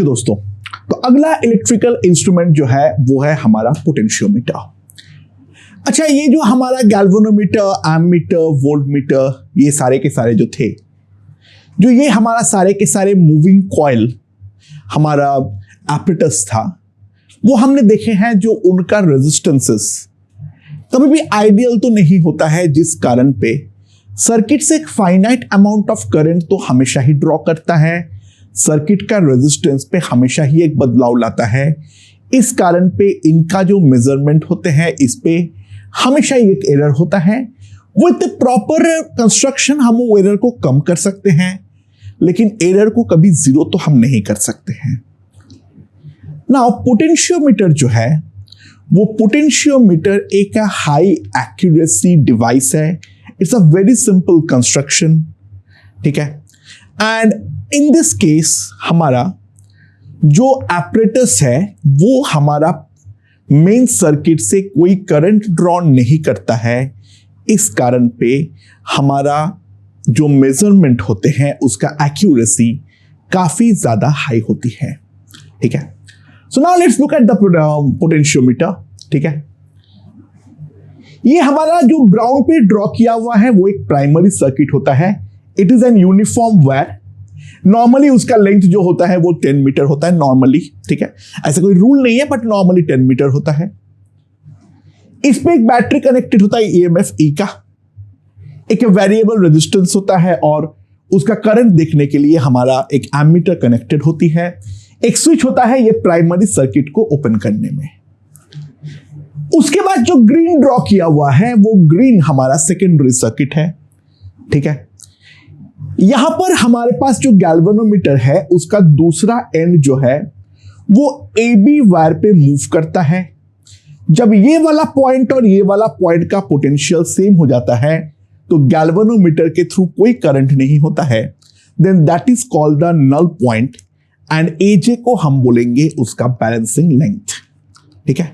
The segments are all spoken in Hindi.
दोस्तों, तो अगला इलेक्ट्रिकल इंस्ट्रूमेंट जो है वो है हमारा पोटेंशियोमीटर। अच्छा, ये जो हमारा गैल्वेनोमीटर, एमीटर, वोल्टमीटर, ये सारे के सारे जो थे, जो ये हमारा सारे के सारे मूविंग कॉइल हमारा एपरेटस था, वो हमने देखे हैं जो उनका रेजिस्टेंसेस कभी भी आइडियल तो नहीं होता है, जिस कारण पे सर्किट से एक फाइनाइट अमाउंट ऑफ करंट तो हमेशा ही ड्रॉ करता है, सर्किट का रेजिस्टेंस पे हमेशा ही एक बदलाव लाता है। इस कारण पे इनका जो मेजरमेंट होते हैं इस पे हमेशा ही एक एरर होता है। विद प्रॉपर कंस्ट्रक्शन हम वो एरर को कम कर सकते हैं, लेकिन एरर को कभी जीरो तो हम नहीं कर सकते हैं। नाउ पोटेंशियोमीटर जो है वो पोटेंशियोमीटर एक हाई एक्यूरेसी डिवाइस है। It's a very simple construction, ठीक है। एंड इन दिस केस हमारा जो एपरेटस है वो हमारा मेन सर्किट से कोई करंट ड्रॉ नहीं करता है। इस कारण पे हमारा जो मेजरमेंट होते हैं उसका एक्यूरेसी काफी ज्यादा हाई होती है, ठीक है। So now let's look at the potentiometer, ठीक है। ये हमारा जो ब्राउन पे ड्रॉ किया हुआ है वो एक प्राइमरी सर्किट होता है। It is an uniform wire. Normally उसका लेंथ जो होता है वो 10 मीटर होता है नॉर्मली, ठीक है। ऐसा कोई रूल नहीं है, बट नॉर्मली 10 मीटर होता है। इस पे एक बैटरी कनेक्टेड होता है ईएमएफ ई का, एक वेरिएबल रेजिस्टेंस होता है, और उसका करंट देखने के लिए हमारा एक एमीटर कनेक्टेड होती है। एक स्विच होता है ये प्राइमरी सर्किट को ओपन करने में। उसके बाद जो ग्रीन ड्रॉ किया हुआ है वो ग्रीन हमारा सेकेंडरी सर्किट है, ठीक है। यहां पर हमारे पास जो गैल्वेनोमीटर है उसका दूसरा एंड जो है वो AB वायर पे मूव करता है। जब ये वाला पॉइंट और ये वाला पॉइंट का पोटेंशियल सेम हो जाता है तो गैल्वेनोमीटर के थ्रू कोई करंट नहीं होता है, then that is called the null point, and AJ को हम बोलेंगे उसका बैलेंसिंग लेंथ, ठीक है।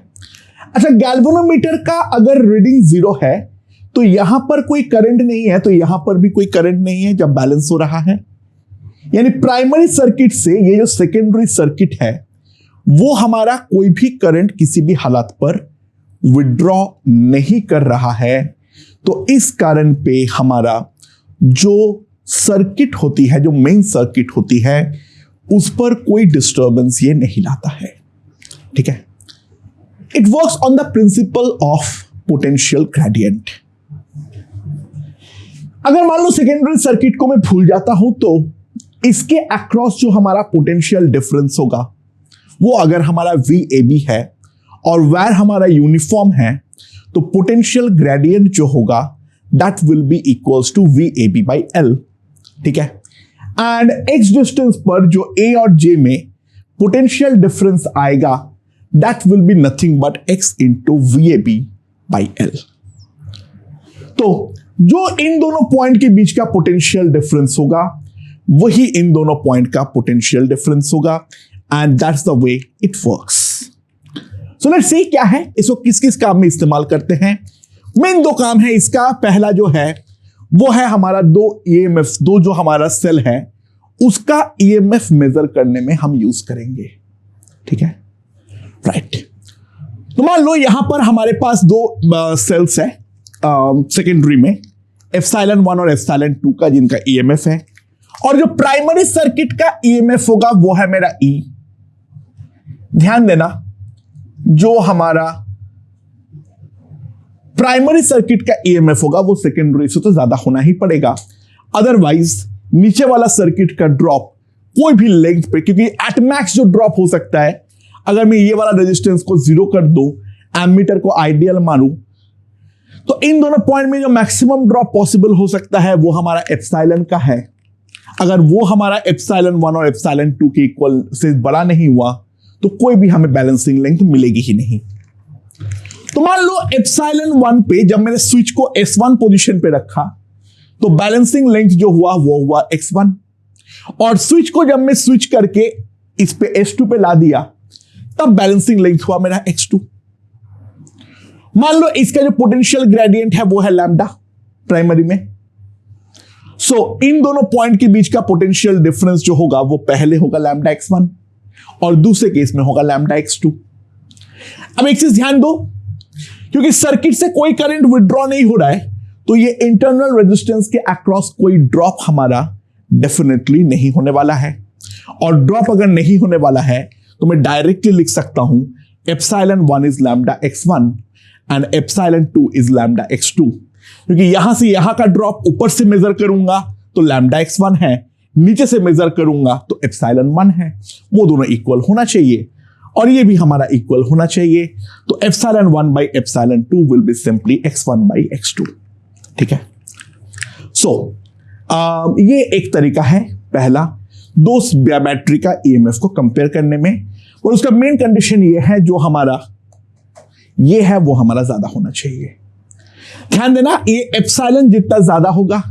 अच्छा, गैल्वेनोमीटर का अगर रीडिंग 0 है तो यहां पर कोई करंट नहीं है, तो यहां पर भी कोई करंट नहीं है जब बैलेंस हो रहा है। यानी प्राइमरी सर्किट से ये जो सेकेंडरी सर्किट है वो हमारा कोई भी करंट किसी भी हालत पर विड्रॉ नहीं कर रहा है। तो इस कारण पे हमारा जो सर्किट होती है, जो मेन सर्किट होती है, उस पर कोई डिस्टर्बेंस ये नहीं लाता है, ठीक है। It works on the principle of potential gradient. अगर मान लो सेकेंडरी सर्किट को मैं भूल जाता हूं तो इसके अक्रॉस जो हमारा पोटेंशियल डिफरेंस होगा वो अगर हमारा VAB है और वायर हमारा यूनिफॉर्म है तो पोटेंशियल ग्रेडियंट जो होगा that will be equals to VAB by L, ठीक है। एंड x डिस्टेंस पर जो A और J में पोटेंशियल डिफरेंस आएगा that will be nothing but x into VAB by L। तो जो इन दोनों पॉइंट के बीच का पोटेंशियल डिफरेंस होगा वही इन दोनों पॉइंट का पोटेंशियल डिफरेंस होगा, and that's the way it works. So let's see क्या है, इसको किस किस काम में इस्तेमाल करते हैं। मेन 2 काम है इसका। पहला जो है वो है हमारा 2 EMF, 2 जो हमारा सेल है उसका EMF मेजर करने में हम यूज करेंगे, ठीक है, राइट। तो मान लो यहां पर हमारे पास 2 सेल्स है सेकेंडरी में, ε1 और ε2 का, जिनका EMF है, और जो प्राइमरी सर्किट का EMF होगा वो है मेरा E। ध्यान देना, जो हमारा प्राइमरी सर्किट का EMF होगा वो सेकेंडरी से तो ज्यादा होना ही पड़ेगा, अदरवाइज नीचे वाला सर्किट का ड्रॉप कोई भी लेंथ पे, क्योंकि एट मैक्स जो ड्रॉप हो सकता है, अगर मैं ये वाला रेजिस्टेंस को 0 कर दूं, एमीटर को आइडियल मानूं, तो इन दोनों पॉइंट में जो मैक्सिमम ड्रॉप पॉसिबल हो सकता है वो हमारा एप्सिलॉन का है। अगर वो हमारा ε1 और ε2 के इक्वल से बड़ा नहीं हुआ तो कोई भी हमें बैलेंसिंग लेंथ मिलेगी ही नहीं। तो मान लो ε1 पे जब मैंने स्विच को S1 पोजीशन पे रखा तो बैलेंसिंग लेंथ जो हुआ वो हुआ x1, और स्विच को जब मैं स्विच करके इस पे S2 पे ला दिया तब बैलेंसिंग लेंथ हुआ मेरा x2। मान लो इसका जो पोटेंशियल ग्रेडियंट है वो है लैम्डा प्राइमरी में। इन दोनों पॉइंट के बीच का पोटेंशियल डिफरेंस जो होगा वो पहले होगा लैम्डा x1, और दूसरे केस में होगा लैम्डा x2। अब एक चीज ध्यान दो, क्योंकि सर्किट से कोई करंट विड्रॉ नहीं हो रहा है, तो ये इंटरनल रेजिस्टेंस के अक्रॉस कोई ड्रॉप हमारा डेफिनेटली नहीं होने वाला है। और ड्रॉप अगर नहीं होने वाला है तो मैं डायरेक्टली लिख सकता हूं epsilon 1 is lambda x1 and epsilon 2 is lambda x2, क्योंकि यहां से यहां का ड्रॉप ऊपर से मेजर करूंगा तो लैम्डा x1 है, नीचे से मेजर करूंगा तो एप्सिलॉन 1 है। वो दोनों इक्वल होना चाहिए और ये भी हमारा इक्वल होना चाहिए, तो epsilon 1 by epsilon 2 will be simply x1 by x2। ठीक है, सो ये एक तरीका है पहला दो बैटरी का ईएमएफ को कंपेयर करने में, और उसका मेन कंडीशन ये है जो हमारा ये है वो हमारा ज्यादा होना चाहिए। ध्यान देना, ये एप्सिलॉन जितना ज्यादा होगा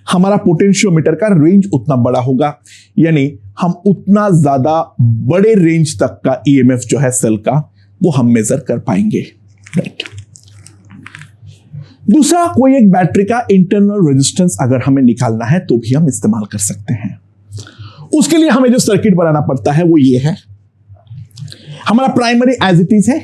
हमारा पोटेंशियोमीटर का रेंज उतना बड़ा होगा, यानी हम उतना ज्यादा बड़े रेंज तक का ईएमएफ जो है सेल का वो हम मेजर कर पाएंगे। राइट। दूसरा, कोई एक बैटरी का इंटरनल रेजिस्टेंस अगर हमें निकालना है तो भी हम इस्तेमाल कर सकते हैं। उसके लिए हमें जो सर्किट बनाना पड़ता है वो ये है, हमारा प्राइमरी एज इट इज है,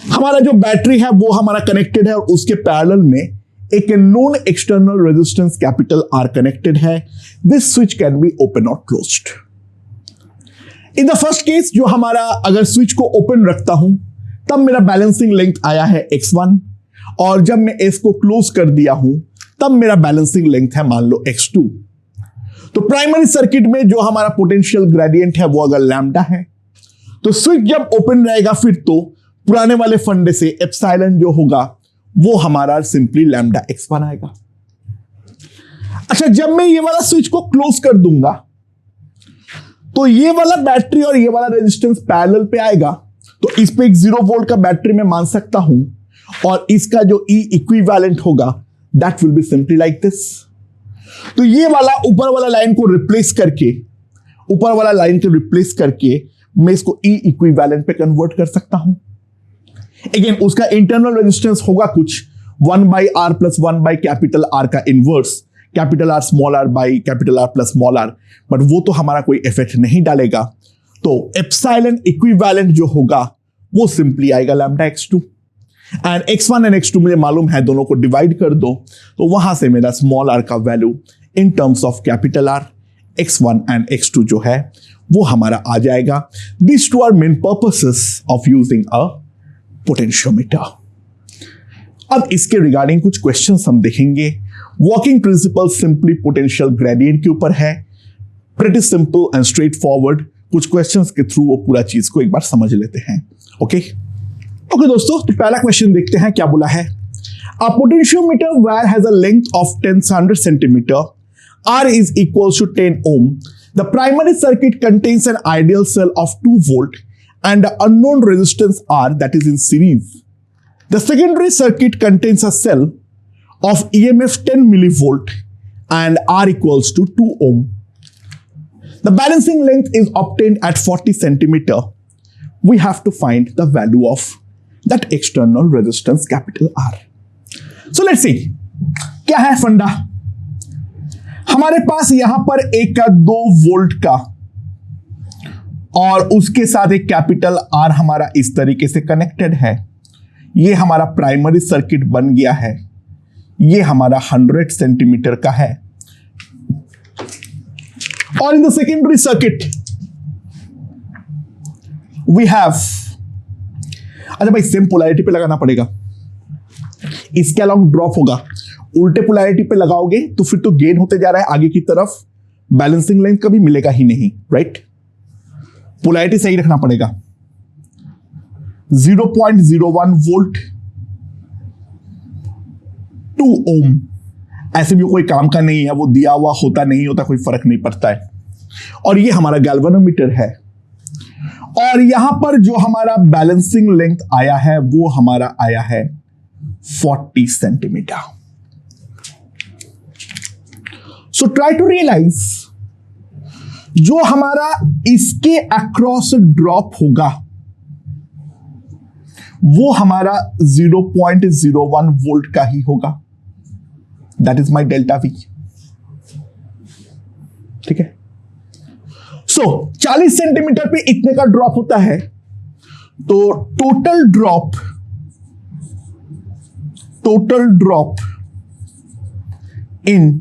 हमारा जो बैटरी है वो हमारा कनेक्टेड है और उसके पैरेलल में एक non external resistance capital R connected है। This switch can be open और closed. In the first case जो हमारा अगर स्विच को ओपन रखता हूं तब मेरा बैलेंसिंग लेंथ आया है x1, और जब मैं इसको क्लोज कर दिया हूं तब मेरा बैलेंसिंग लेंथ है मान लो x2। तो प्राइमरी सर्किट में जो हमारा पोटेंशियल ग्रेडियंट है वो अगर लैम्डा है, तो स्विच जब ओपन रहेगा फिर तो पुराने वाले फंडे से एप्सिलॉन जो होगा वो हमारा सिंपली लैम्डा x1 आएगा। अच्छा, जब मैं ये वाला स्विच को क्लोज कर दूंगा तो ये वाला बैटरी और ये वाला रेजिस्टेंस पैरेलल पे आएगा, तो इस पे एक 0 वोल्ट का बैटरी मैं मान सकता हूं, और इसका जो E इक्विवेलेंट होगा that will be simply like this. तो ये वाला ऊपर वाला लाइन को रिप्लेस करके मैं इसको E इक्विवेलेंट पे कन्वर्ट कर सकता हूं। अगेन उसका इंटरनल रेजिस्टेंस होगा कुछ 1 by R plus 1 by capital R का inverse, capital R small R by capital R plus small R, but वो तो हमारा कोई इफेक्ट नहीं डालेगा। तो एप्सिलॉन इक्विवेलेंट जो होगा वो सिंपली आएगा lambda x2, and x1 and x2 मुझे मालूम है, दोनों को डिवाइड कर दो तो वहां से मेरा स्मॉल आर का value in terms of capital R x1 and x2 जो है वो हमारा आ जाएगा। This two are main purposes of using a potentiometer. अब इसके रिगार्डिंग कुछ क्वेश्चंस हम देखेंगे। Working principle simply potential gradient के ऊपर है, pretty simple and straightforward. कुछ क्वेश्चंस के थ्रू वो पूरा चीज को एक बार समझ लेते हैं। ओके दोस्तों, तो पहला क्वेश्चन देखते हैं क्या बोला है। अ potentiometer wire has a length of 100 centimetre, R is equals to 10 ohm. The primary circuit contains an ideal cell of 2 volt and the unknown resistance R that is in series. The secondary circuit contains a cell of EMF 10 millivolt and R equals to 2 ohm. The balancing length is obtained at 40 centimeter. We have to find the value of that external resistance capital R. So let's see. क्या है फंडा? हमारे पास यहां पर एक का 2 वोल्ट का और उसके साथ एक कैपिटल आर हमारा इस तरीके से कनेक्टेड है। ये हमारा प्राइमरी सर्किट बन गया है। ये हमारा 100 सेंटीमीटर का है। और in the secondary circuit we have, अच्छा भाई सेम पोलैरिटी पे लगाना पड़ेगा, इसके अलाउंग ड्रॉप होगा। उल्टे पोलैरिटी पे लगाओगे तो फिर तो गेन होते जा रहा है आगे की तरफ, बैलेंसिंग लेंथ कभी मिलेगा ही नहीं, राइट। पोलैरिटी सही रखना पड़ेगा। 0.01 वोल्ट 2 ओम, ऐसे भी कोई काम का नहीं है, वो दिया हुआ होता नहीं होता कोई फर्क नहीं पड़ता है। और ये हमारा गैल्वेनोमीटर है, और यहां पर जो हमारा बैलेंसिंग लेंथ आया है वो हमारा आया है 40 centimetre. So try to realise जो हमारा इसके अक्रॉस ड्रॉप होगा वो हमारा 0.01 वोल्ट का ही होगा। That is my delta we. ठीक है। सो 40 सेंटीमीटर पे इतने का ड्रॉप होता है, तो total drop in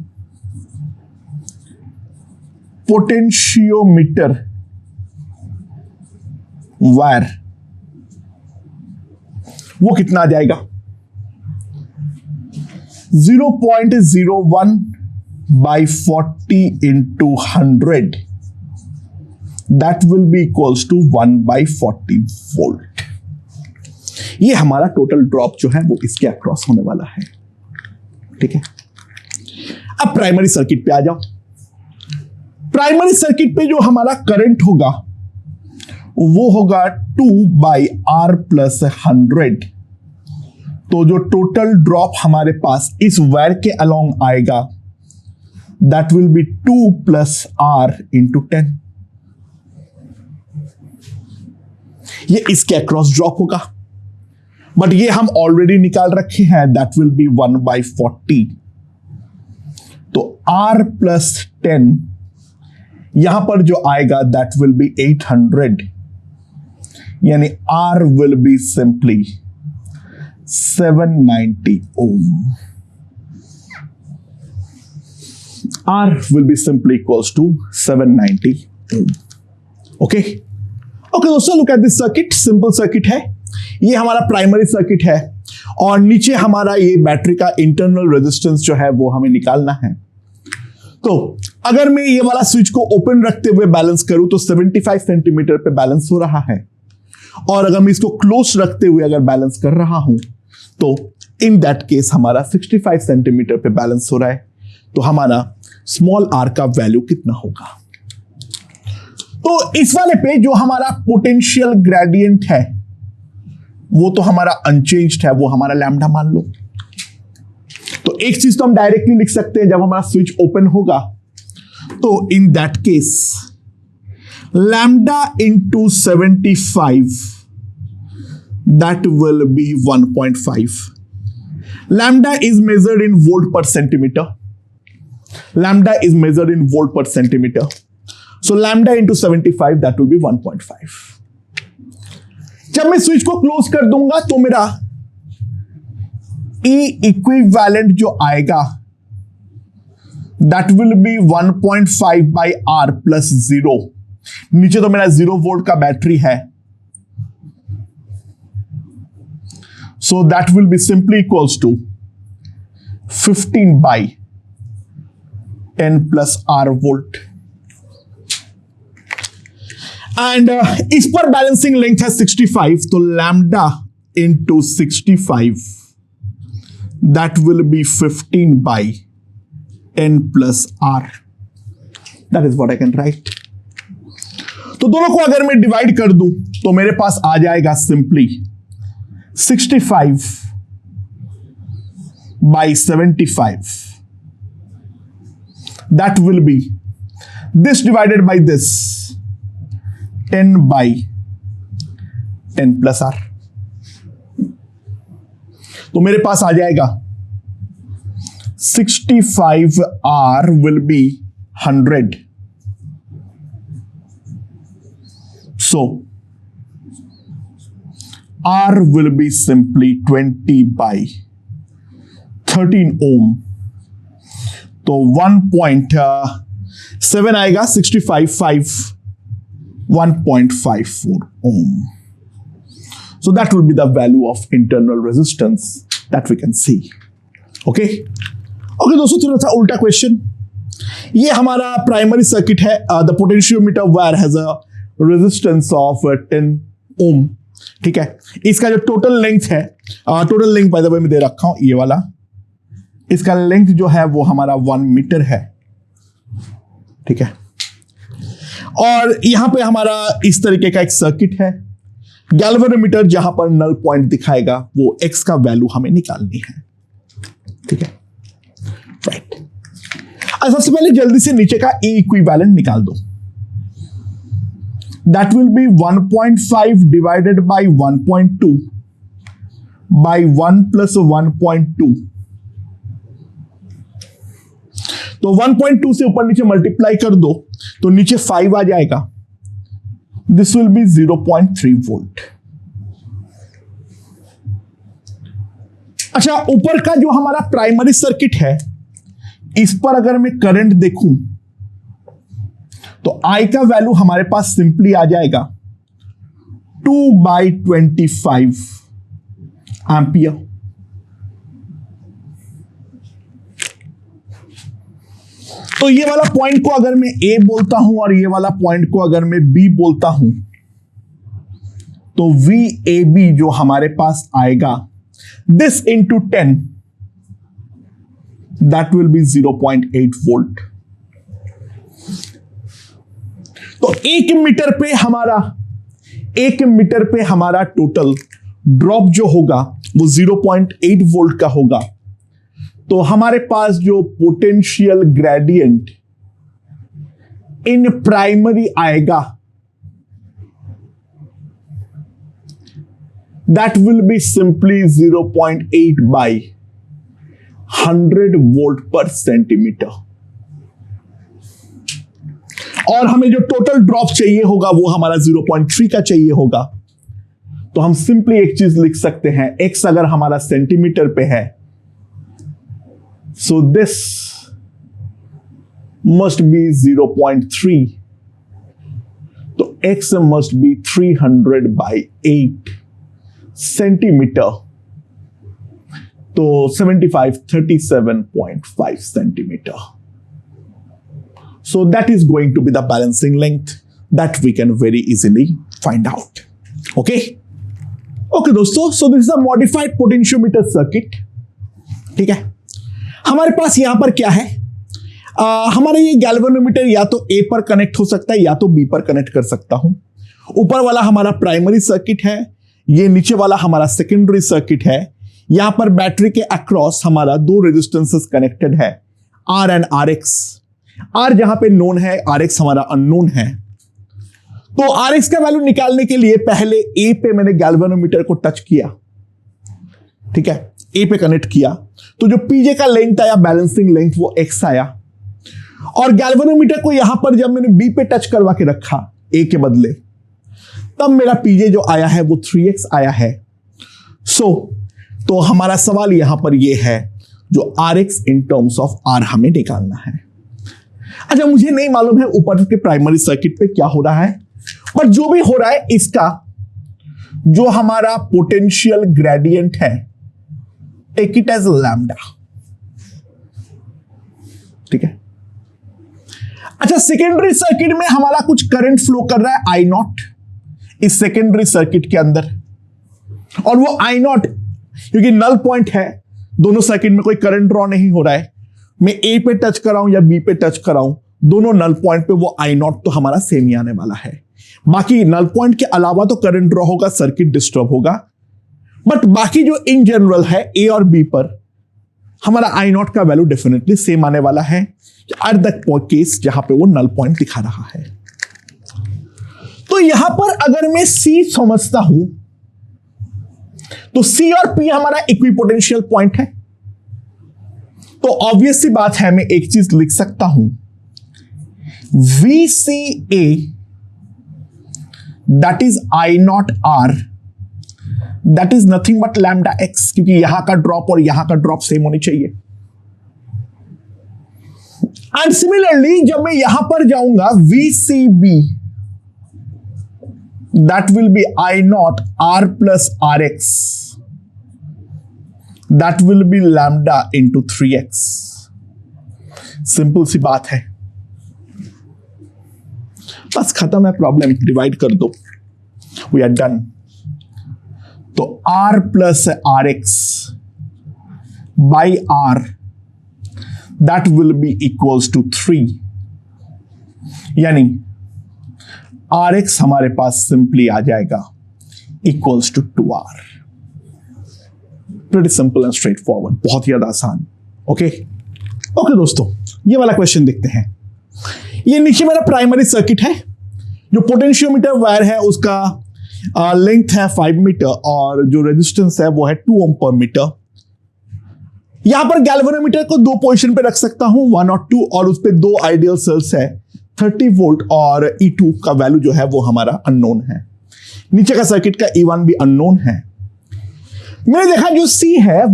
potentiometer wire वो कितना आ जाएगा? 0.01 by 40 into 100, that will be equals to 1 by 40 volt. ये हमारा टोटल ड्रॉप जो है वो इसके अक्रॉस होने वाला है। ठीक है, अब प्राइमरी सर्किट पे आ जाओ। प्राइमरी सर्किट पे जो हमारा करंट होगा वो होगा 2 by R plus 100। तो जो टोटल ड्रॉप हमारे पास इस वायर के अलोंग आएगा that will B 2 plus R into 10। ये इसके अक्रॉस ड्रॉप होगा, बट ये हम ऑलरेडी निकाल रखे हैं, दैट विल बी 1 by 40। तो R plus 10 यहां पर जो आएगा दैट विल बी 800, यानी R will be simply 790 ohm। R will be simply equals to 790 ohm। Okay दोस्तों, look at this circuit. Simple circuit है, ये हमारा प्राइमरी सर्किट है और नीचे हमारा ये बैटरी का इंटरनल रेजिस्टेंस जो है वो हमें निकालना है। तो अगर मैं ये वाला स्विच को ओपन रखते हुए बैलेंस करूं तो 75 सेंटीमीटर पे बैलेंस हो रहा है, और अगर मैं इसको क्लोज रखते हुए अगर बैलेंस कर रहा हूं तो इन दैट केस हमारा 65 सेंटीमीटर पे बैलेंस हो रहा है। तो हमारा स्मॉल आर का वैल्यू कितना होगा? तो इस वाले पे जो हमारा पोटेंशियल ग्रेडियंट है वो तो हमारा अनचेंज्ड है, वो हमारा लैम्डा मान लो। तो एक चीज तो हम डायरेक्टली लिख सकते हैं, जब हमारा स्विच ओपन होगा तो in that case lambda into 75 that will be 1.5। Lambda is measured in volt per centimetre. Lambda is measured in volt per centimetre. So lambda into 75 that will be 1.5। जब मैं स्विच को क्लोज कर दूंगा तो मेरा E इक्विवेलेंट जो आएगा that will be 1.5 by R plus 0। नीचे तो मेरा 0 वोल्ट का बैटरी है, so that will be simply equals to 15 by 10 plus R volt. And इस पर बैलेंसिंग लेंथ है 65, तो lambda into 65 that will be 15 by 10 plus R। That is what I can write. तो दोनों को अगर मैं डिवाइड कर दूं तो मेरे पास आ जाएगा simply 65 by 75 that will B this divided by this 10 by 10 plus R। तो मेरे पास आ जाएगा 65 R will be 100। So R will be simply 20 by 13 ohm। तो 1.7 आएगा, 65 5 1.54 ohm। So that will be the value of internal resistance that we can see। Okay दोस्तों, थोड़ा सा उल्टा क्वेश्चन। ये हमारा प्राइमरी सर्किट है। The potentiometer wire has a resistance of 10 ohm। ठीक है, इसका जो टोटल लेंथ है, टोटल लेंथ बाय द वे मैं दे रखा हूं ये वाला, इसका लेंथ जो है वो हमारा 1 मीटर है। ठीक है, और यहां पे हमारा इस तरीके का एक सर्किट है। गैल्वेनोमीटर जहां पर नल पॉइंट दिखाएगा वो एक्स का वैल्यू हमें निकालनी है। ठीक है, राइट। सबसे पहले जल्दी से नीचे का E इक्विवेलेंट निकाल दो। That will be 1.5 divided by 1.2 by 1 plus 1.2। तो 1.2 से ऊपर नीचे मल्टीप्लाई कर दो तो नीचे 5 आ जाएगा, दिस विल बी 0.3 वोल्ट। अच्छा, ऊपर का जो हमारा प्राइमरी सर्किट है, इस पर अगर मैं करंट देखूं तो I का वैल्यू हमारे पास सिंपली आ जाएगा 2/25 एम्पियर। तो ये वाला पॉइंट को अगर मैं A बोलता हूं और ये वाला पॉइंट को अगर मैं B बोलता हूं, तो VAB जो हमारे पास आएगा, this into 10, that will be 0.8 volt. तो 1 मीटर पे हमारा टोटल ड्रॉप जो होगा वो 0.8 वोल्ट का होगा। तो हमारे पास जो पोटेंशियल ग्रेडियंट इन प्राइमरी आएगा, that will be simply 0.8 by 100 volt per centimetre. और हमें जो टोटल ड्रॉप चाहिए होगा वो हमारा 0.3 का चाहिए होगा। तो हम सिंपली एक चीज लिख सकते हैं, x अगर हमारा सेंटीमीटर पे है, सो दिस मस्ट बी 0.3, तो x must be 300 by 8 centimetre, तो 37.5 centimetre. So that is going to be the balancing length that we can very easily find out. Okay? Okay दोस्तों, so this is a modified potentiometer circuit. ठीक है, हमारे पास यहां पर क्या है, हमारा ये गैल्वेनोमीटर या तो A पर कनेक्ट हो सकता है या तो B पर कनेक्ट कर सकता हूं। ऊपर वाला हमारा प्राइमरी सर्किट है, ये नीचे वाला हमारा सेकेंडरी सर्किट है। यहां पर बैटरी के अक्रॉस हमारा 2 रेजिस्टेंसेस कनेक्टेड है, R एंड RX। R जहां पे नोन है, RX हमारा अननोन है। तो RX का वैल्यू निकालने के लिए पहले A पे मैंने गैल्वेनोमीटर को टच किया, ठीक है, A पे कनेक्ट किया, तो जो PJ का लेंथ आया, बैलेंसिंग लेंथ, वो X आया। और गैल्वेनोमीटर को यहां पर जब मैंने B पे टच करवा के रखा A के बदले, तब मेरा PJ जो आया है वो 3X आया है। तो हमारा सवाल यहां पर ये है, जो RX in terms of R हमें निकालना है। अच्छा, मुझे नहीं मालूम है ऊपर के प्राइमरी सर्किट पे क्या हो रहा है, पर जो भी हो रहा है, इसका जो हमारा पोटेंशियल ग्रेडियंट है, टेक इट एज लैम्डा। ठीक है। अच्छा, सेकेंडरी सर्किट में हमारा कुछ करंट फ्लो कर रहा है I0 इस सेकेंडरी सर्किट के अंदर, और वो I0 क्योंकि नल पॉइंट है, दोनों सर्किट में कोई करंट ड्रॉ नहीं हो रहा है। मैं A पे टच कराऊं या B पे टच कराऊं, दोनों नल पॉइंट पे वो I0 तो हमारा सेम ही आने वाला है। बाकी नल पॉइंट के अलावा तो करंट ड्रॉ होगा, सर्किट डिस्टर्ब होगा, बट बाकी जो इन जनरल है A और B पर हमारा I0 का वैल्यू डेफिनेटली सेम आने वाला है, एट द केस जहां पे वो नल पॉइंट दिखा रहा है। तो यहां पर अगर मैं C समझता हूं, तो C और P हमारा इक्विपोटेंशियल पॉइंट है। तो ऑब्वियस सी बात है, मैं एक चीज लिख सकता हूं, VCA that is I0 R, that is nothing but lambda x, क्योंकि यहां का ड्रॉप और यहां का ड्रॉप सेम होनी चाहिए। एंड सिमिलरली जब मैं यहां पर जाऊंगा, VCB that will be I0 R plus RX, that will be lambda into 3x। Simple सी बात है, बस खत्म है प्रॉब्लम, डिवाइड कर दो, वी आर डन। तो R plus RX by R that will be equals to 3, यानी RX हमारे पास सिंपली आ जाएगा equals to 2R। Pretty simple and straightforward, बहुत ही ज्यादा आसान। ओके दोस्तों, ये वाला क्वेश्चन देखते हैं। ये नीचे मेरा प्राइमरी सर्किट है, जो पोटेंशियोमीटर वायर है उसका लेंथ है 5 मीटर और जो रेजिस्टेंस है वो है 2 ओम पर मीटर। यहां पर गैल्वेनोमीटर को 2 पोजीशन पे रख सकता हूं, 1 और 2, और उस पे 2 आइडियल सेल्स है, 30 वोल्ट और E2 का वैल्यू जो है वो हमारा अननोन है। नीचे का सर्किट का E1 भी अननोन है। मैंने देखा जो C है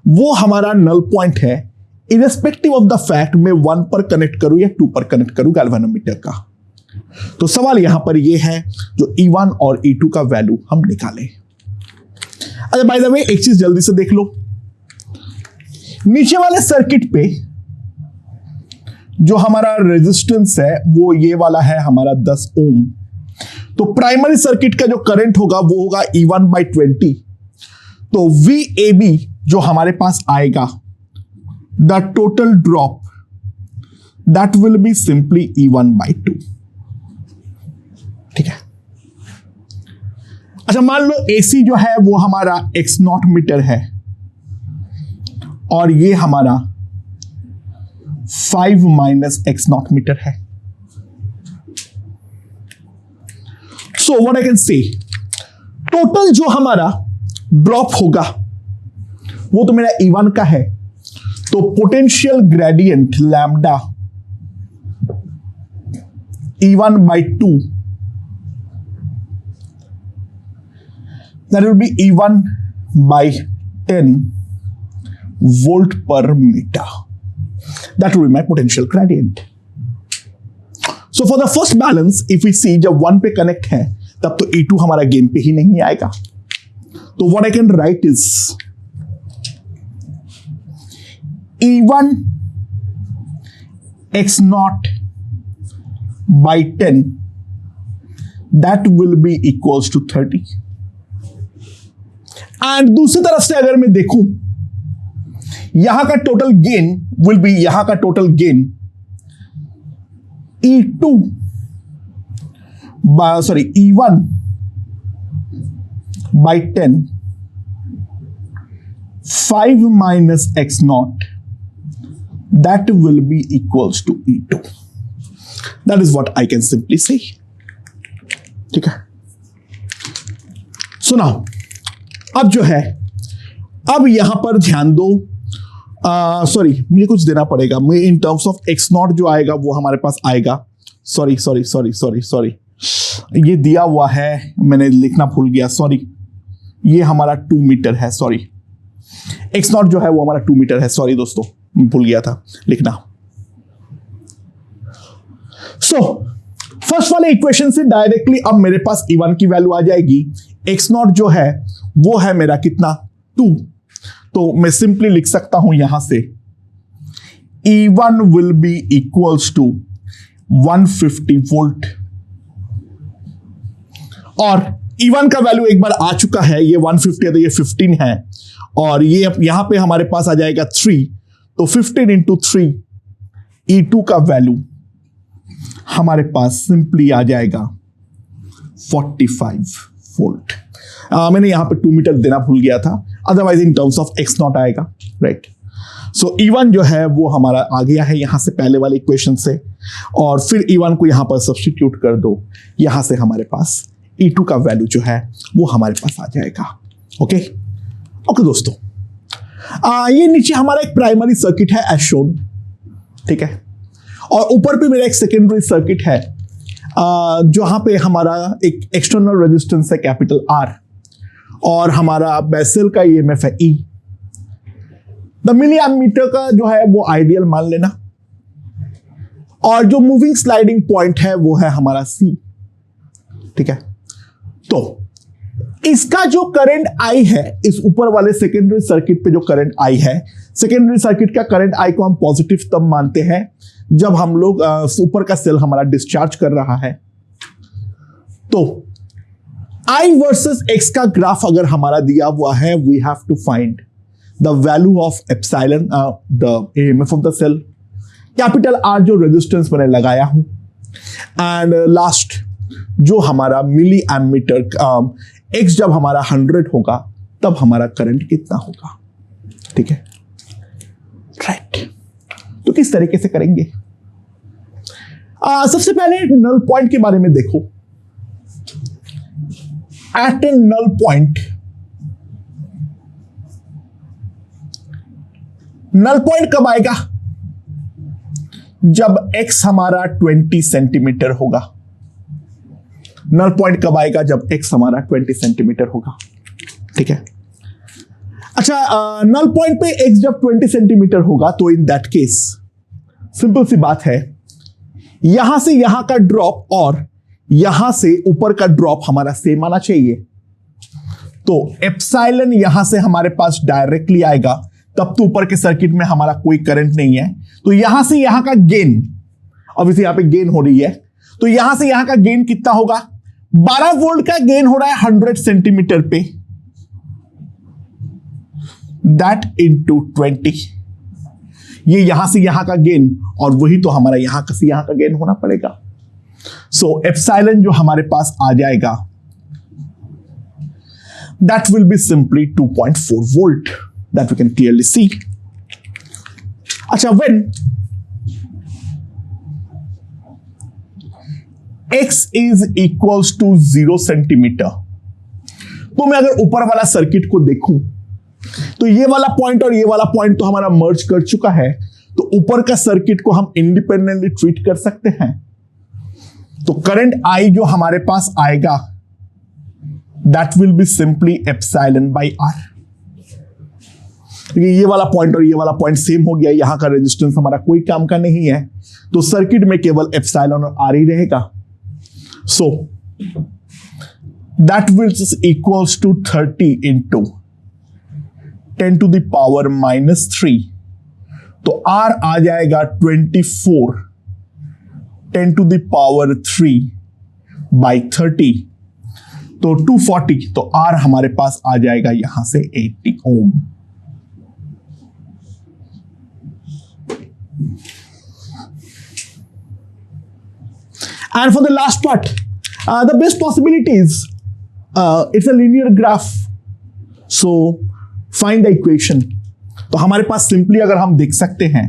वो हमारा नल पॉइंट है, इरेस्पेक्टिव ऑफ द फैक्ट मैं 1 पर कनेक्ट करूं या 2 पर कनेक्ट करूं गैल्वेनोमीटर का। तो सवाल यहां पर ये है जो E1 और E2 का वैल्यू हम निकालें। अच्छा बाय द वे एक चीज जल्दी से देख लो, नीचे वाले सर्किट पे जो हमारा रेजिस्टेंस है वो ये वाला है हमारा 10 ओम। तो प्राइमरी सर्किट का जो करंट होगा वो होगा E1/20। तो VAB जो हमारे पास आएगा, the total drop that will be simply E1/2। ठीक है। अच्छा मान लो AC जो है वो हमारा X0 मीटर है और ये हमारा 5 - X0 मीटर है। So what I can say, total जो हमारा ड्रॉप होगा वो तो मेरा E1 का है, तो potential gradient lambda E1/2 that will be E1/10 volt per meter. That will be my potential gradient. So for the first balance, if we see जब 1 पे कनेक्ट है तब तो E2 हमारा गेन पे ही नहीं आएगा। तो what I can write is E1 X0/10 that will be equals to 30। And दूसरी तरफ से अगर मैं देखूं यहां का टोटल गेन विल बी, यहां का total gain E1/10 5 - X0 that will be equals to E2। that is what I can simply say। ठीक है। सुनाओ अब जो है, अब यहां पर ध्यान दो, सॉरी मुझे कुछ देना पड़ेगा, मैं इन टर्म्स ऑफ X0 जो आएगा वो हमारे पास आएगा, सॉरी ये दिया हुआ है, मैंने लिखना भूल गया, सॉरी ये हमारा 2 मीटर है, सॉरी X0 जो है वो हमारा 2 मीटर है, सॉरी दोस्तों भूल गया था लिखना। सो फर्स्ट वाले इक्वेशन से डायरेक्टली अब मेरे पास E1 की वैल्यू आ जाएगी। X0 जो है वो है मेरा कितना 2, तो मैं सिंपली लिख सकता हूं यहां से E1 will be equals to 150 volt. और E1 का वैल्यू एक बार आ चुका है, ये 150 है तो ये 15 है, और ये यहां पे हमारे पास आ जाएगा 3, तो 15 × 3 E2 का वैल्यू हमारे पास सिंपली आ जाएगा 45 वोल्ट। मैंने यहां पे 2 मीटर देना भूल गया था, otherwise in terms of X0 आएगा, राइट। सो E1 जो है वो हमारा आ गया है यहां से पहले वाले इक्वेशन से, और फिर E1 को यहां पर सब्स्टिट्यूट कर दो, यहां से हमारे पास E2 का वैल्यू जो है वो हमारे पास आ जाएगा। ओके दोस्तों, ये नीचे हमारा एक प्राइमरी सर्किट है एज शोन, ठीक है, और ऊपर पे मेरा एक सेकेंडरी सर्किट है जहां पे हमारा एक एक्सटर्नल रेजिस्टेंस है कैपिटल R, और हमारा बेसल का EMF है E। द मिली एमीटर का जो है वो आइडियल मान लेना, और जो मूविंग स्लाइडिंग पॉइंट है वो है हमारा C, ठीक है। तो इसका जो करंट I है, इस ऊपर वाले सेकेंडरी सर्किट पे जो करंट I है, सेकेंडरी सर्किट का करंट I को हम पॉजिटिव तब मानते हैं जब हम लोग ऊपर का सेल हमारा डिस्चार्ज कर रहा है। तो I वर्सेस X का ग्राफ अगर हमारा दिया हुआ है, we have to find the value of epsilon, the EMF of the cell, capital R जो रेजिस्टेंस मैंने लगाया हूं, एंड लास्ट जो हमारा मिली एमीटर X जब हमारा 100 होगा तब हमारा करंट कितना होगा, ठीक है, राइट। तो किस तरीके से करेंगे? सबसे पहले नल पॉइंट के बारे में देखो। एट ए नल पॉइंट, नल पॉइंट कब आएगा? जब x हमारा 20 सेंटीमीटर होगा। नल पॉइंट कब आएगा? जब x हमारा 20 सेंटीमीटर होगा। ठीक है। अच्छा, नल पॉइंट पे x जब 20 सेंटीमीटर होगा तो इन दैट केस सिंपल सी बात है, यहां से यहां का ड्रॉप और यहां से ऊपर का ड्रॉप हमारा सेम आना चाहिए। तो एप्सिलॉन यहां से हमारे पास डायरेक्टली आएगा, तब तो ऊपर के सर्किट में हमारा कोई करंट नहीं है। तो यहां से यहां का गेन, ऑब्वियसली यहां पे गेन हो रही है, तो यहां से यहां का गेन कितना होगा? 12 वोल्ट का गेन हो रहा है 100 सेंटीमीटर पे, दैट इंटू 20। ये यहां से यहां का गेन और वही तो हमारा यहां से यहां का गेन होना पड़ेगा। सो एप्सिलॉन जो हमारे पास आ जाएगा, that will be simply 2.4 volt, that we can clearly see. अच्छा, when x is equals to 0 centimetre, तो मैं अगर ऊपर वाला सर्किट को देखूं तो ये वाला पॉइंट और ये वाला पॉइंट तो हमारा मर्ज कर चुका है, तो ऊपर का सर्किट को हम इंडिपेंडेंटली ट्रीट कर सकते हैं। तो करंट I जो हमारे पास आएगा, that will be simply epsilon by R। ये वाला पॉइंट और ये वाला पॉइंट सेम हो गया, यहां का रेजिस्टेंस हमारा कोई काम का नहीं है, तो सर्किट में केवल एप्सिलॉन और R ही रहेगा। So that will equals to 30 into 10 to the power -3, तो R आ जाएगा 24 10 to the power 3 by 30, तो 240, तो R हमारे पास आ जाएगा यहां से 80 ओम। And for the last part, the best possibilities, it's a linear graph, so find the equation। तो हमारे पास सिंपली अगर हम देख सकते हैं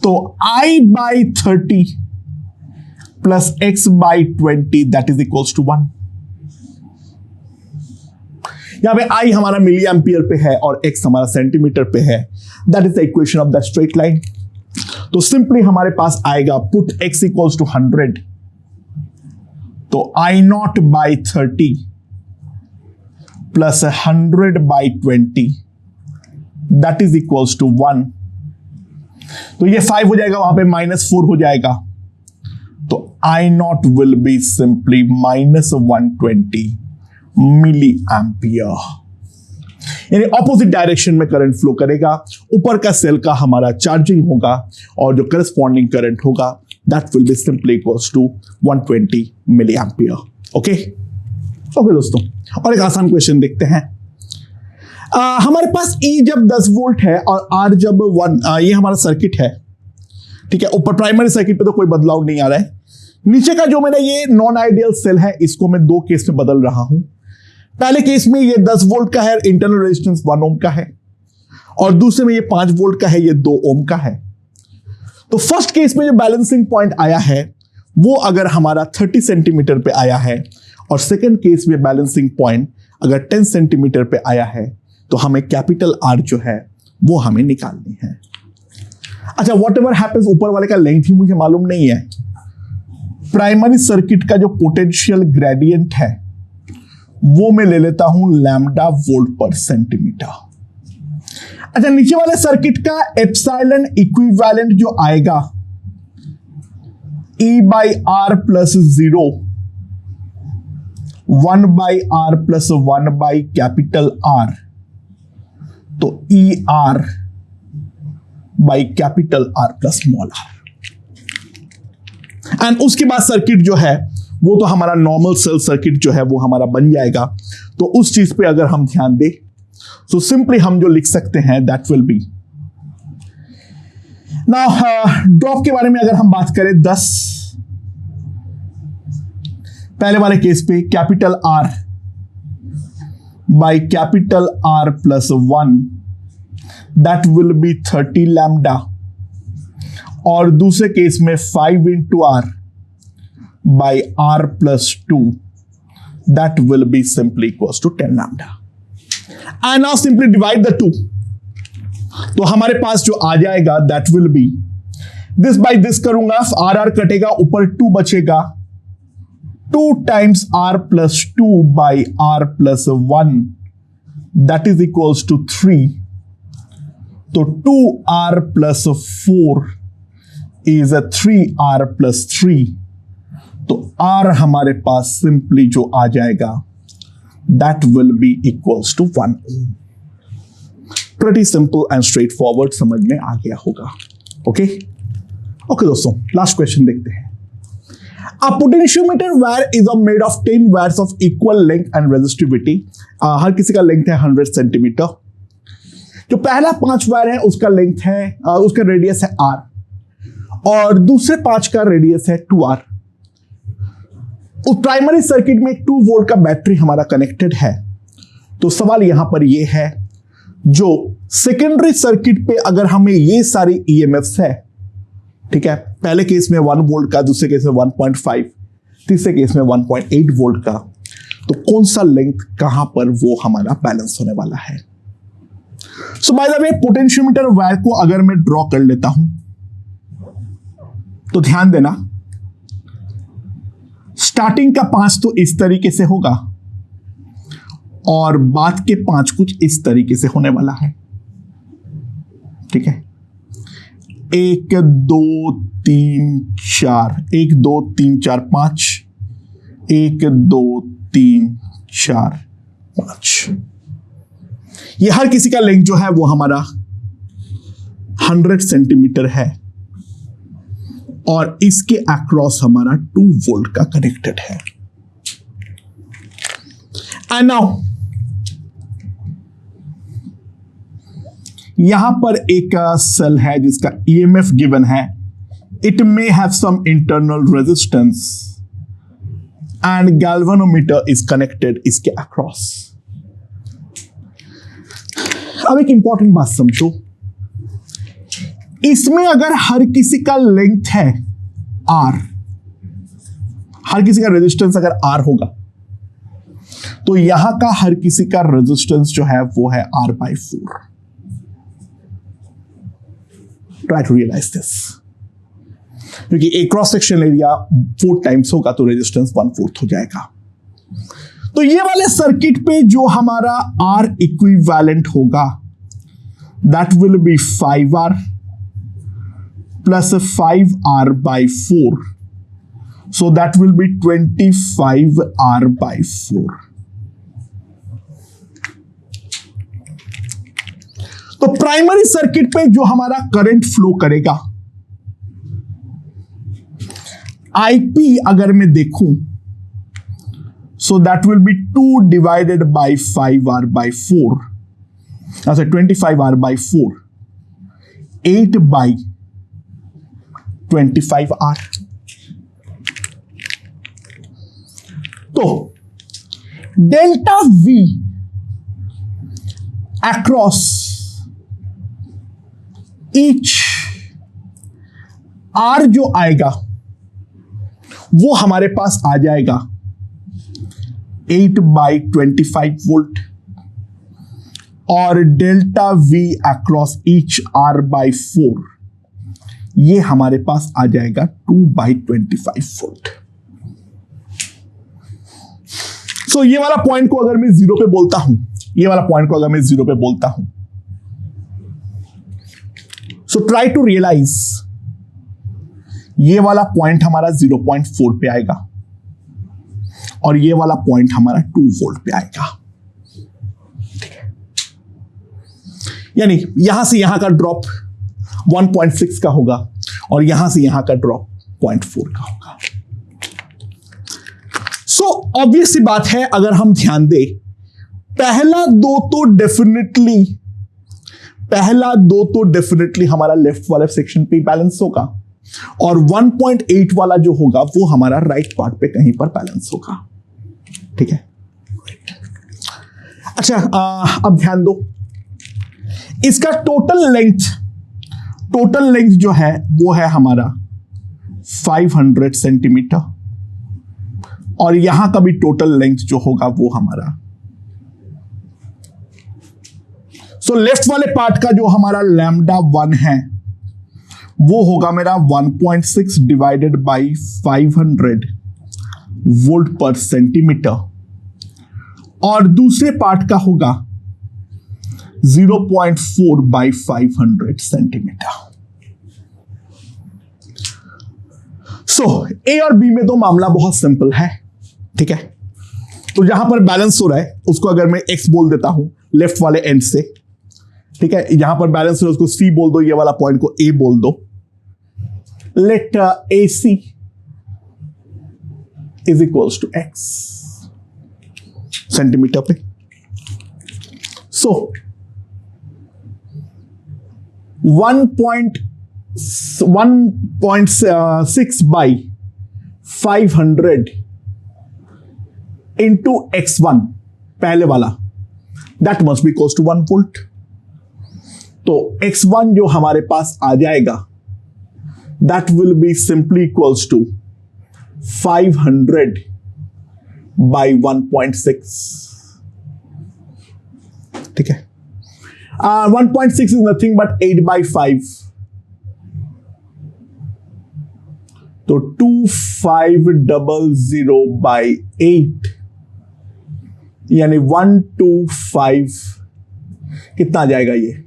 तो I by 30 plus x by 20 that is equals to 1। यहां पे I हमारा मिली एम्पियर पे है और x हमारा सेंटीमीटर पे है, that is the equation of the straight line. तो सिंपली हमारे पास आएगा पुट x इक्वल्स टू 100, तो I0 by 30 plus 100 by 20 that is equals to 1। तो ये 5 हो जाएगा, वहां पे -4 हो जाएगा, तो I0 will be simply -120 milliampere, यानी ऑपोजिट डायरेक्शन में करंट फ्लो करेगा। ऊपर का सेल का हमारा चार्जिंग होगा और जो करस्पॉन्डिंग करंट होगा that will be simply equals to 120 milliampere. Okay दोस्तों, और एक आसान क्वेश्चन देखते हैं। हमारे पास E जब 10 वोल्ट है और R जब 1, ये हमारा सर्किट है, ठीक है। ऊपर प्राइमरी सर्किट पे तो कोई बदलाव नहीं आ रहा है। नीचे का जो मेरा ये नॉन आइडियल सेल है, इसको मैं 2 केस में बदल रहा हूं। पहले केस में ये 10 वोल्ट का है, इंटरनल रेजिस्टेंस 1 ओम का है, और दूसरे में ये 5 वोल्ट का है, ये 2 ओम का है। तो फर्स्ट केस में जो बैलेंसिंग पॉइंट आया है वो अगर हमारा 30 सेंटीमीटर पे आया है, और सेकेंड केस में बैलेंसिंग पॉइंट अगर 10 सेंटीमीटर पे आया है, तो हमें कैपिटल R जो है वो हमें निकालनी है। अच्छा, वॉट एवर हैपेंस, ऊपर वाले का लेंथ ही मुझे मालूम नहीं है। प्राइमरी सर्किट का जो पोटेंशियल ग्रेडियंट है वो मैं ले लेता हूं लैम्डा वोल्ट पर सेंटीमीटर। अच्छा, नीचे वाले सर्किट का एप्सिलॉन इक्विवेलेंट जो आएगा E by R plus 0 1 by R plus 1 by capital R, तो ER by capital R plus small r। And उसके बाद सर्किट जो है वो तो हमारा नॉर्मल सेल सर्किट जो है वो हमारा बन जाएगा। तो उस चीज पे अगर हम ध्यान दें तो सिंपली हम जो लिख सकते हैं that will B, now drop के बारे में अगर हम बात करें 10, पहले वाले केस पे capital R by capital R plus 1 that will be 30 lambda, और दूसरे केस में 5 into R by R plus 2 that will be simply equals to 10 lambda. And now simply divide the two, तो हमारे पास जो आ जाएगा that will be this by this करूंगा, आर आर कटेगा, ऊपर 2 बचेगा, 2 times R plus 2 by R plus 1 that is equals to 3. तो 2r plus 4 is 3r plus 3. तो r हमारे पास सिंपली जो आ जाएगा that will be equals to 1 ohm. Pretty simple and straightforward, समझ में आ गया होगा. ओके ओके दोस्तों, लास्ट क्वेश्चन देखते हैं. A potentiometer wire is made of 10 wires of equal length and resistivity. हर किसी का लेंथ है 100 सेंटीमीटर. जो पहला 5 वायर है उसका लेंथ है, उसका रेडियस है r, और दूसरे 5 का रेडियस है 2r. उस प्राइमरी सर्किट में 2 वोल्ट का बैटरी हमारा कनेक्टेड है. तो सवाल यहां पर यह है, जो सेकेंडरी सर्किट पे अगर हमें ये सारी ईएमएफ्स है, ठीक है, पहले केस में 1 वोल्ट का, दूसरे केस में 1.5, तीसरे केस में 1.8 वोल्ट का, तो कौन सा लेंथ कहां पर वो हमारा बैलेंस होने वाला है. So by the way, potentiometer wire को अगर मैं ड्रॉ कर लेता हूं तो ध्यान देना, स्टार्टिंग का 5 तो इस तरीके से होगा और बाद के 5 कुछ इस तरीके से होने वाला है. ठीक है, 1 2 3 4, 1 2 3 4 5, 1 2 3 4 5. ये हर किसी का लेंथ जो है वो हमारा 100 सेंटीमीटर है और इसके अक्रॉस हमारा 2 वोल्ट का कनेक्टेड है. एंड नाउ यहां पर एक सेल है जिसका ईएमएफ गिवन है. It may have some internal resistance and galvanometer is connected इसके अक्रॉस. अब एक इंपॉर्टेंट बात समझो, इसमें अगर हर किसी का लेंथ है r, हर किसी का रेजिस्टेंस अगर r होगा, तो यहां का हर किसी का रेजिस्टेंस जो है वो है r/4. Try to realise this, क्योंकि एक क्रॉस सेक्शन एरिया 4 टाइम्स होगा तो रेजिस्टेंस 1/4 हो जाएगा. तो ये वाले सर्किट पे जो हमारा R इक्विवेलेंट होगा that will B 5R plus 5R/4. So that will B 25R/4. तो प्राइमरी सर्किट पे जो हमारा करंट फ्लो करेगा, IP अगर मैं देखूं, so that will be 2 divided by 5R/4. That's 25R/4. 8 by 25R. तो delta V across each R जो आएगा वो हमारे पास आ जाएगा 8 by 25 वोल्ट, और delta V across each R/4 ये हमारे पास आ जाएगा 2 by 25 वोल्ट. सो ये वाला पॉइंट को अगर मैं 0 पे बोलता हूं, ये वाला पॉइंट को अगर मैं 0 पे बोलता हूं, सो ट्राई टू रियलाइज, ये वाला पॉइंट हमारा 0.4 पे आएगा और ये वाला पॉइंट हमारा 2 वोल्ट पे आएगा. ठीक है, यानी यहां से यहां का ड्रॉप 1.6 का होगा और यहां से यहां का ड्रॉप 0.4 का होगा. सो ऑब्वियस सी बात है, अगर हम ध्यान दें, पहला दो तो डेफिनेटली हमारा लेफ्ट वाले सेक्शन पे बैलेंस होगा और 1.8 वाला जो होगा वो हमारा राइट पार्ट पे कहीं पर बैलेंस होगा. ठीक है, अच्छा अब ध्यान दो, इसका टोटल लेंथ जो है वो है हमारा 500 सेंटीमीटर और यहां का भी टोटल लेंथ जो होगा वो हमारा, सो लेफ्ट वाले पार्ट का जो हमारा λ1 है वो होगा मेरा 1.6 divided by 500 volt per centimetre, और दूसरे पार्ट का होगा 0.4 बाई 500 सेंटीमीटर। ए और बी में तो मामला बहुत सिंपल है, ठीक है। तो जहां पर बैलेंस हो रहा है उसको अगर मैं एक्स बोल देता हूं लेफ्ट वाले एंड से, ठीक है, यहां पर बैलेंस हो रहा है उसको सी बोल दो, ये वाला पॉइंट को ए बोल दो। Let A C is equals to x centimetre पे। सो 1.6 बाई 500 इंटू x1 पहले वाला, that must be equals to 1 volt. तो x1 जो हमारे पास आ जाएगा that will be simply equals to 500 by 1.6, ठीक है। 1.6 इज नथिंग बट 8 बाई 5, तो 2500 बाई 8 यानी 125, कितना आ जाएगा ये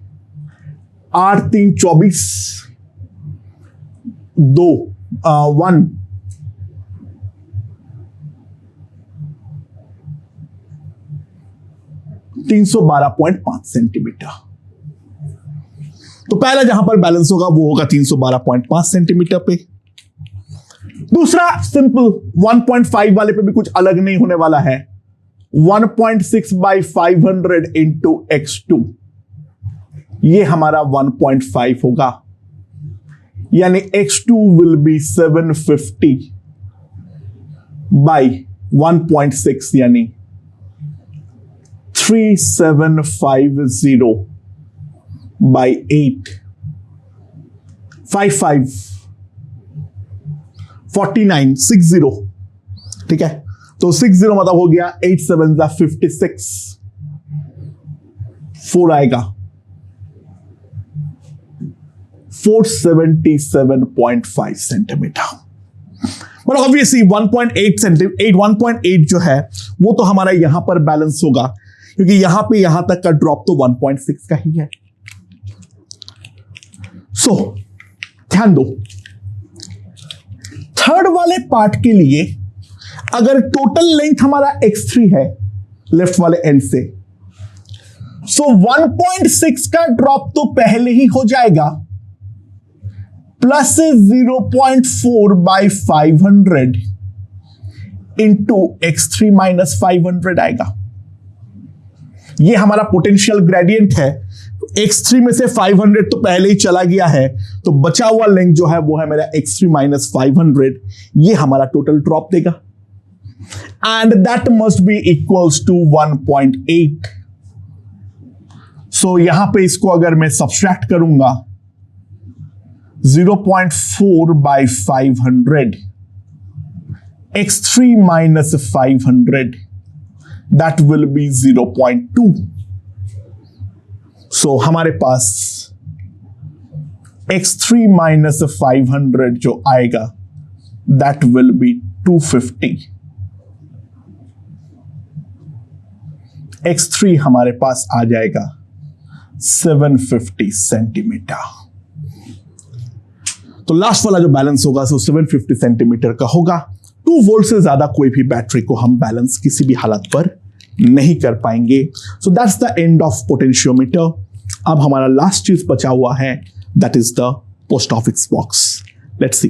8 3 24 2 1 312.5 सेंटीमीटर। तो पहला जहां पर बैलेंस होगा वो होगा 312.5 सेंटीमीटर पे। दूसरा सिंपल 1.5 वाले पे भी कुछ अलग नहीं होने वाला है। 1.6 बाई 500 इंटू x2, ये हमारा 1.5 होगा, यानी x2 विल बी 750 बाई 1.6 यानी 3750 बाई 8 55 49 60, ठीक है। तो 60 मतलब हो गया 8 7 56, 4 आएगा 477.5 सेंटीमीटर। बट ऑब्वियसली 1.8 जो है वो तो हमारा यहां पर बैलेंस होगा, क्योंकि यहां पे यहां तक का ड्रॉप तो 1.6 का ही है। सो ध्यान दो, थर्ड वाले पार्ट के लिए अगर टोटल लेंथ हमारा x3 है लेफ्ट वाले एंड से, सो 1.6 का ड्रॉप तो पहले ही हो जाएगा, plus 0.4 by 500 into x3 minus 500 आएगा। ये हमारा पोटेंशियल ग्रेडियंट है। x3 में से 500 तो पहले ही चला गया है, तो बचा हुआ लेंथ जो है वो है मेरा x3 माइनस 500, ये हमारा टोटल ड्रॉप देगा, and that must be equals to 1.8। So यहां पे इसको अगर मैं सब्सट्रैक्ट करूंगा 0.4 by 500 x3 minus 500, that will be 0.2। So हमारे पास x3 माइनस 500 जो आएगा दैट विल बी 250। x3 हमारे पास आ जाएगा 750 सेंटीमीटर। तो लास्ट वाला जो बैलेंस होगा सो 750 सेंटीमीटर का होगा। 2 वोल्ट से ज्यादा कोई भी बैटरी को हम बैलेंस किसी भी हालत पर नहीं कर पाएंगे। So that's the end of potentiometer. अब हमारा लास्ट चीज बचा हुआ है, that is the post office box. Let's see.